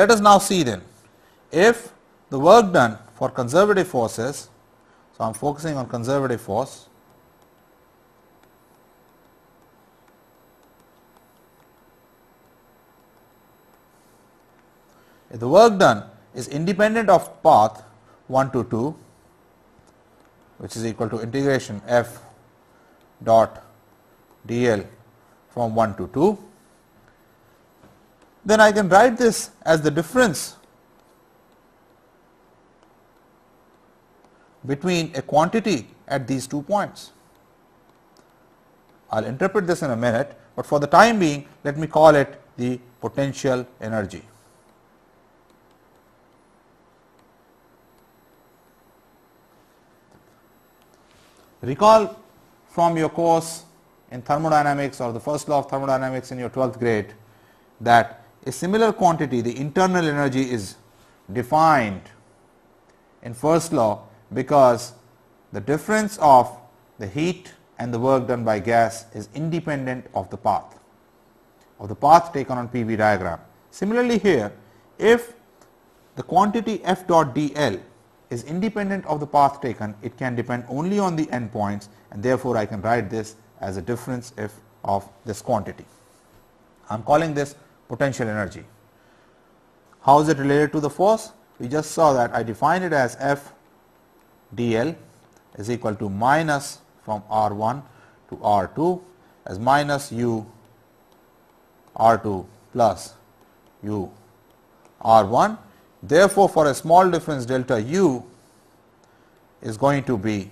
let us now see then, if the work done for conservative forces, so I am focusing on conservative force, if the work done is independent of path 1 to 2, which is equal to integration f dot dl from 1 to 2, then I can write this as the difference between a quantity at these 2 points. I will interpret this in a minute, but for the time being let me call it the potential energy. Recall from your course in thermodynamics or the first law of thermodynamics in your 12th grade that a similar quantity, the internal energy, is defined in first law because the difference of the heat and the work done by gas is independent of the path taken on PV diagram. Similarly here, if the quantity F dot dl is independent of the path taken, it can depend only on the endpoints, and therefore I can write this as a difference F of this quantity. I am calling this potential energy. How is it related to the force? We just saw that I defined it as F dl is equal to minus from R1 to R2 as minus U R2 plus U R1. Therefore, for a small difference delta U is going to be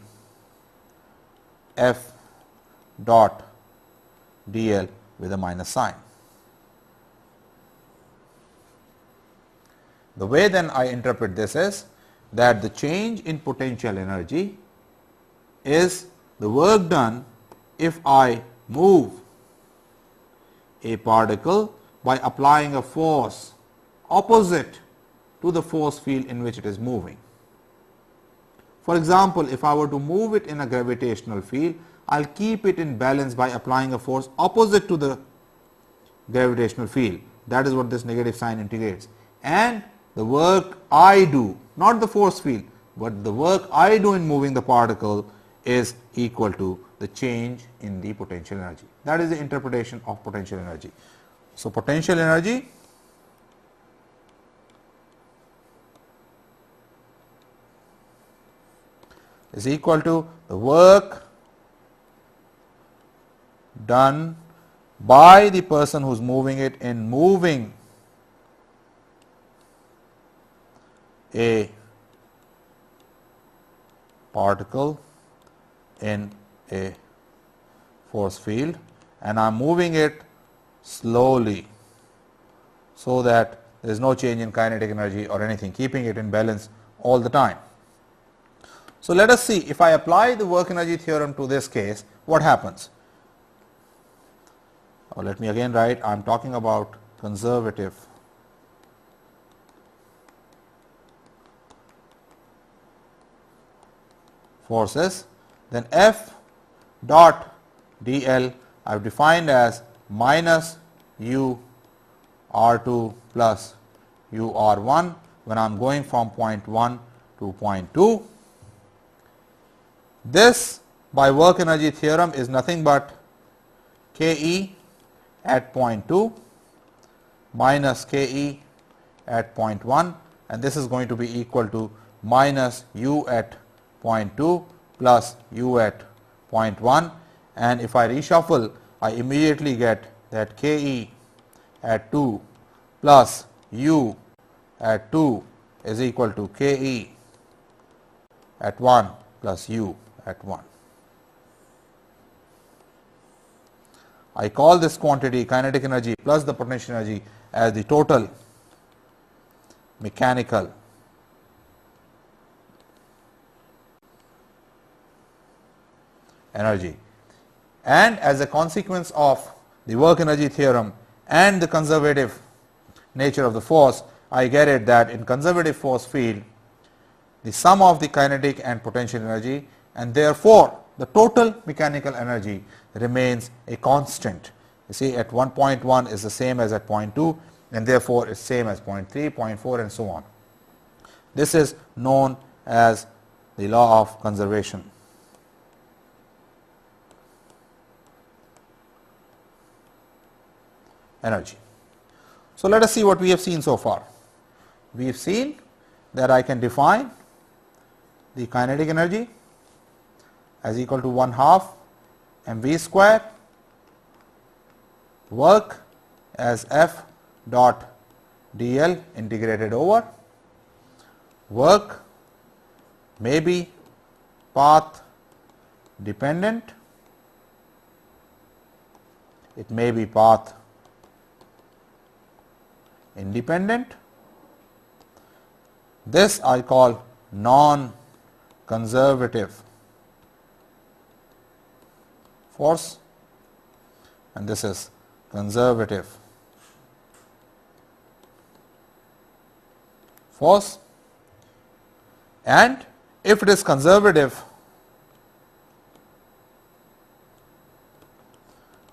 F dot dl with a minus sign. The way then I interpret this is that the change in potential energy is the work done if I move a particle by applying a force opposite to the force field in which it is moving. For example, if I were to move it in a gravitational field, I will keep it in balance by applying a force opposite to the gravitational field. That is what this negative sign integrates. And the work I do, not the force field, but the work I do in moving the particle is equal to the change in the potential energy. That is the interpretation of potential energy. So, potential energy is equal to the work done by the person who is moving it in moving a particle in a force field, and I am moving it slowly so that there is no change in kinetic energy or anything, keeping it in balance all the time. So, let us see, if I apply the work energy theorem to this case, what happens? Let me again write, I am talking about conservative forces, then F dot dl I have defined as minus U R2 plus U R1 when I am going from point 1 to point 2. This by work energy theorem is nothing but Ke at point 2 minus Ke at point 1, and this is going to be equal to minus U at point 2 plus U at point 1, and if I reshuffle, I immediately get that Ke at 2 plus U at 2 is equal to Ke at 1 plus U at 1. I call this quantity kinetic energy plus the potential energy as the total mechanical energy. And as a consequence of the work energy theorem and the conservative nature of the force, I get it that in conservative force field, the sum of the kinetic and potential energy, and therefore the total mechanical energy remains a constant. You see, at 1.1 is the same as at point 2, and therefore it's same as 0.3, 0.4 and so on. This is known as the law of conservation. Energy. So let us see what we have seen so far. We have seen that I can define the kinetic energy as equal to 1/2 mv square, work as F dot dl integrated over, work may be path dependent, it may be path independent. This I call non-conservative force, and this is conservative force. And if it is conservative,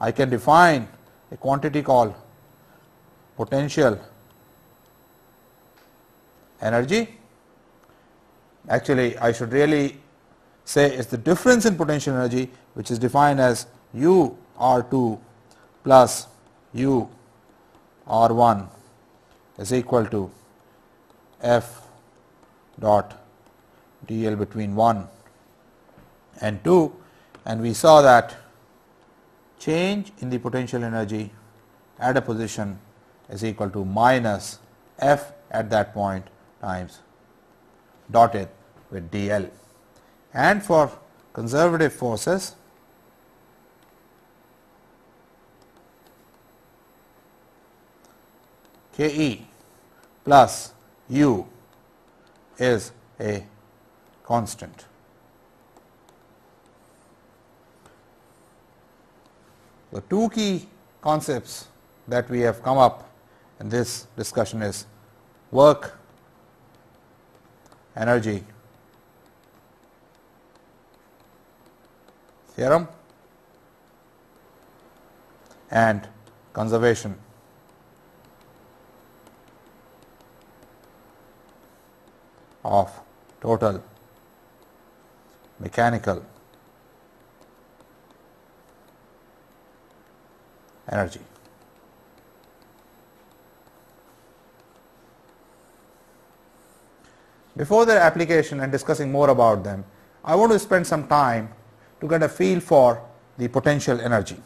I can define a quantity called potential energy. Actually, I should really say it's the difference in potential energy, which is defined as U R2 plus U R1 is equal to F dot dl between 1 and 2, and we saw that change in the potential energy at a position is equal to minus F at that point times dotted with dl. And for conservative forces, Ke plus U is a constant. The two key concepts that we have come up in this discussion is work energy theorem and conservation of total mechanical energy. Before their application and discussing more about them, I want to spend some time to get a feel for the potential energy.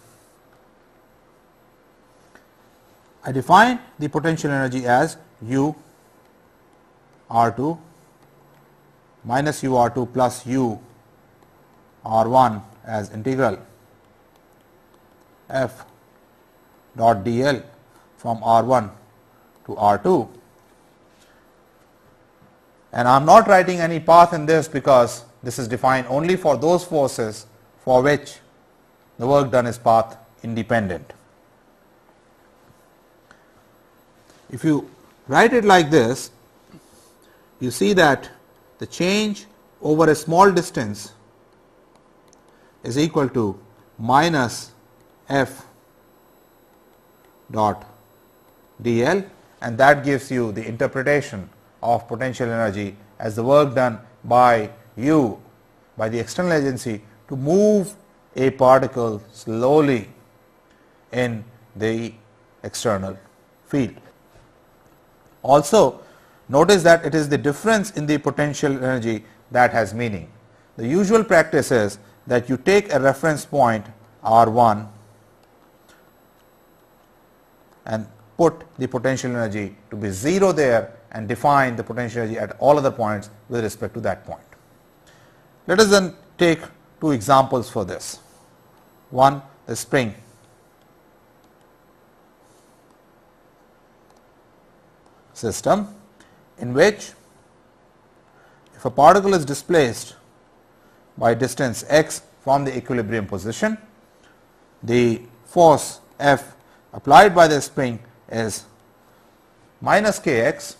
I define the potential energy as U R2 minus U R2 plus U R1 as integral F dot dl from R1 to R2. And I am not writing any path in this because this is defined only for those forces for which the work done is path independent. If you write it like this, you see that the change over a small distance is equal to minus F dot dl, and that gives you the interpretation of potential energy as the work done by you, by the external agency, to move a particle slowly in the external field. Also, notice that it is the difference in the potential energy that has meaning. The usual practice is that you take a reference point R1 and put the potential energy to be 0 there and define the potential energy at all other points with respect to that point. Let us then take two examples for this. One, the spring. System in which if a particle is displaced by distance x from the equilibrium position, the force F applied by the spring is minus kx,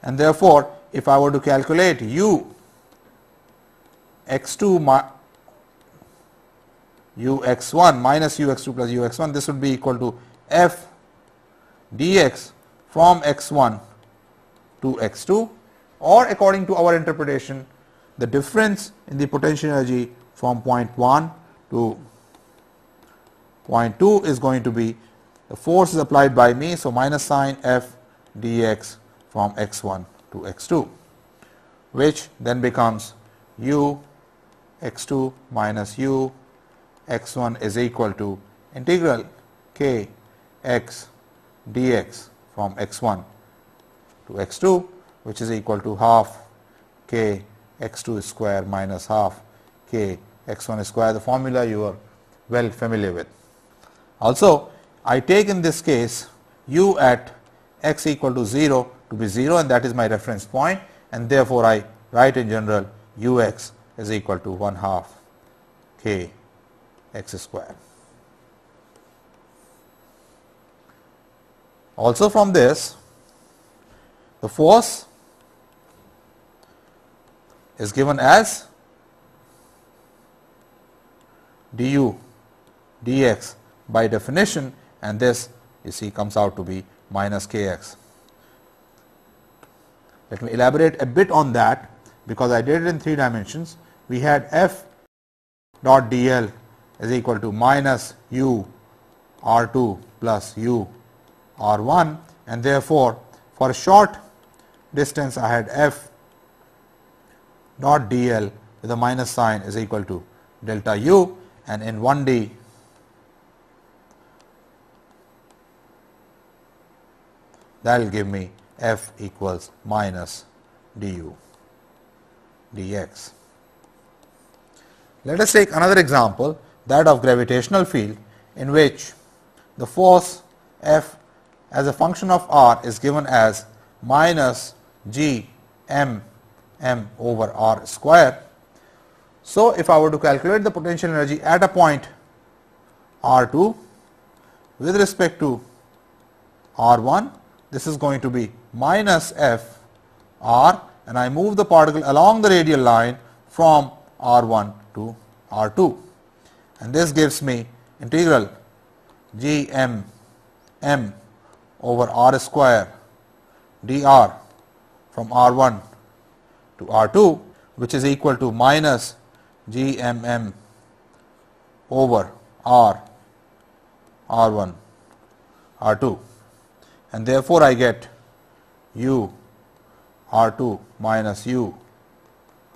and therefore, if I were to calculate u x2 u x1 minus u x2 plus u x1, this would be equal to F dx from x1 to x2, or according to our interpretation, the difference in the potential energy from point 1 to point 2 is going to be the force is applied by me. So, minus sign f dx from x1 to x2, which then becomes u x2 minus u x1 is equal to integral k x dx from x1 to x2, which is equal to half k x2 square minus half k x1 square, the formula you are well familiar with. Also, I take in this case u at x equal to 0 to be 0, and that is my reference point, and therefore, I write in general u x is equal to 1 half k x square. Also from this, the force is given as du dx by definition, and this you see comes out to be minus kx. Let me elaborate a bit on that, because I did it in 3 dimensions. We had f dot dl is equal to minus u r2 plus u r1, and therefore, for a short distance I had f dot dl with a minus sign is equal to delta u, and in 1D that will give me f equals minus du dx. Let us take another example, that of gravitational field, in which the force F as a function of r is given as minus g m m over r square. So, if I were to calculate the potential energy at a point r2 with respect to r1, this is going to be minus f r, and I move the particle along the radial line from r1 to r2, and this gives me integral g m m over r square dr from r1 to r2, which is equal to minus g m m over r r1 r2, and therefore, I get u r2 minus u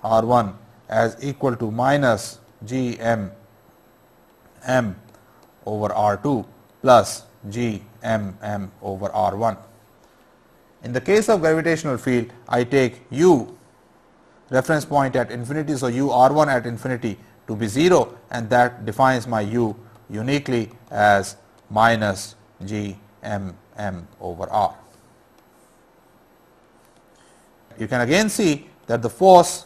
r1 as equal to minus g m m over r2 plus g m m over r1. In the case of gravitational field, I take u reference point at infinity, so u r1 at infinity to be 0, and that defines my u uniquely as minus g m m over r. You can again see that the force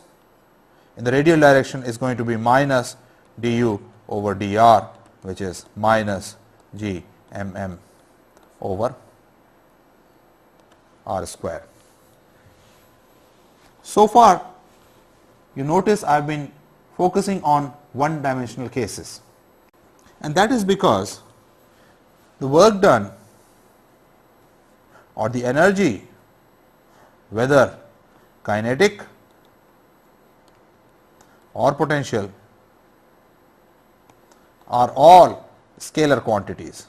in the radial direction is going to be minus du over dr, which is minus g m m over r square. So far, you notice I have been focusing on one dimensional cases, and that is because the work done or the energy, whether kinetic or potential, are all scalar quantities,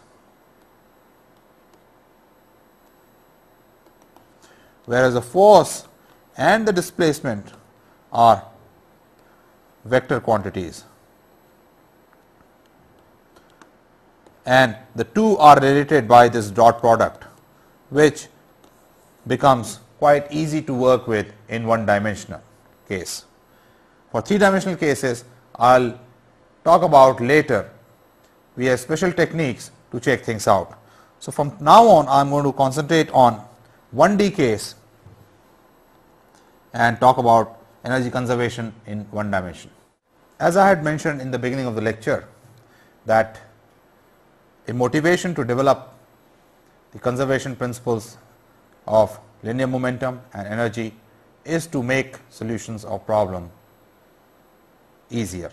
whereas the force and the displacement are vector quantities, and the two are related by this dot product, which becomes quite easy to work with in one dimensional case. For 3 dimensional cases, I will talk about later. We have special techniques to check things out. So, from now on I am going to concentrate on 1D case and talk about energy conservation in one dimension. As I had mentioned in the beginning of the lecture, that a motivation to develop the conservation principles of linear momentum and energy is to make solutions of problem easier.